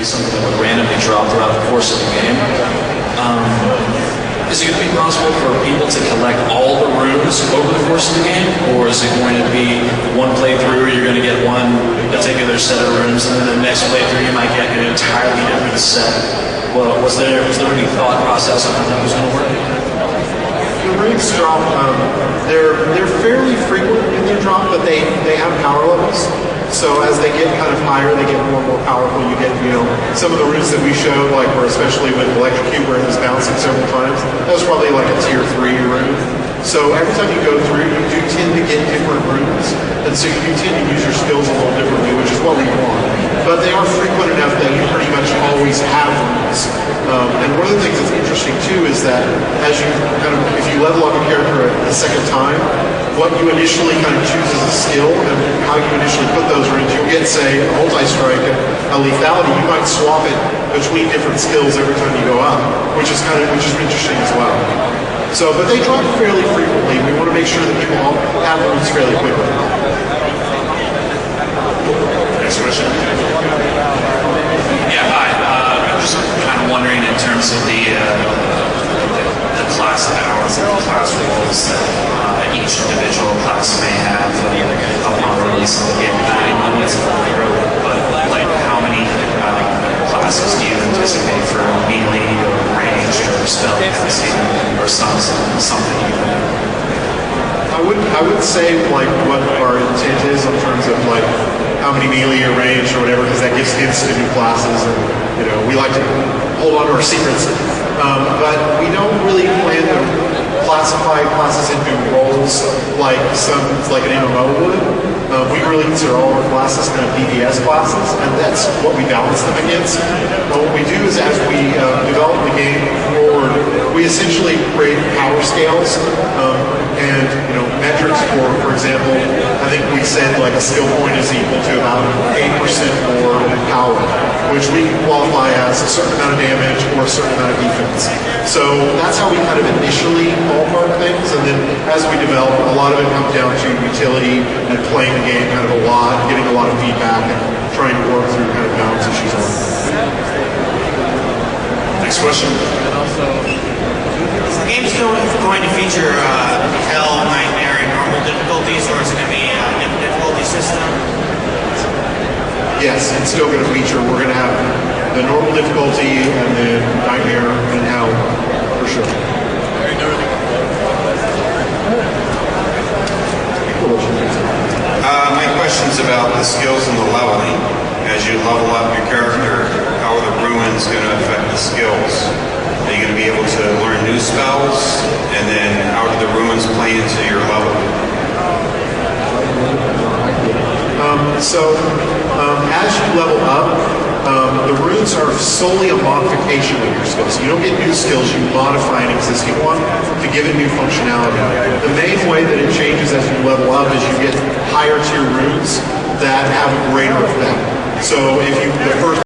be something that would randomly drop throughout the course of the game. Is it going to be possible for people to collect all the runes over the course of the game, or is it going to be one playthrough you're going to get one particular set of runes, and then the next playthrough you might get an entirely different set? Well, was there any thought process on how that was going to work? The runes drop, they're fairly frequent in their drop, but they have power levels. So as they get kind of higher, they get more and more powerful. You get, some of the runes that we showed, like where especially with Electrocute, where it was bouncing several times, that was probably like a tier 3 rune. So every time you go through, you do tend to get different runes, and so you can tend to use your skills a little differently, which is what we want. But they are frequent enough that you pretty much always have runes. And one of the things that's interesting too is that as you if you level up a character a second time, what you initially kind of choose as a skill and how you initially put those runes, you'll get, say, a multi-strike and a lethality. You might swap it between different skills every time you go up, which is interesting as well. So, but they drop fairly frequently. We want to make sure that people all have runes fairly quickly. Next question. Yeah, hi. I'm just kind of wondering in terms of the class balance and the class roles that each individual class may have upon release of the game. I know it's a little early, but like how many classes do you anticipate for melee or ranged or spell casting or something I would say like what our intent is in terms of like how many melee or ranged or whatever, because that gives hints to new classes, and we like to hold on to our secrets. But we don't really plan to classify classes into roles like an MMO would. We really consider all of our classes kind of DPS classes, and that's what we balance them against. But what we do is as we develop the game forward, we essentially create power scales and metrics for example, I think we said like a skill point is equal to about 8% more power, which we can qualify as a certain amount of damage or a certain amount of defense. So that's how we kind of initially ballpark things, and then as we develop, a lot of it comes down to utility and playing the game kind of a lot, getting a lot of feedback, and trying to work through kind of balance issues on it. Next question. Is the game still going to feature Hell, Nightmare, and normal difficulties, or is it going to be a difficulty system? Yes, it's still going to feature. We're going to have the normal difficulty and then Nightmare and Hell, for sure. My question's about the skills and the leveling. As you level up your character, how are the ruins going to affect the skills? Are you going to be able to learn new spells? And then how do the ruins play into your level? As you level up, the runes are solely a modification of your skills. So you don't get new skills, you modify an existing one to give it new functionality. The main way that it changes as you level up is you get higher tier runes that have a greater effect. So if the first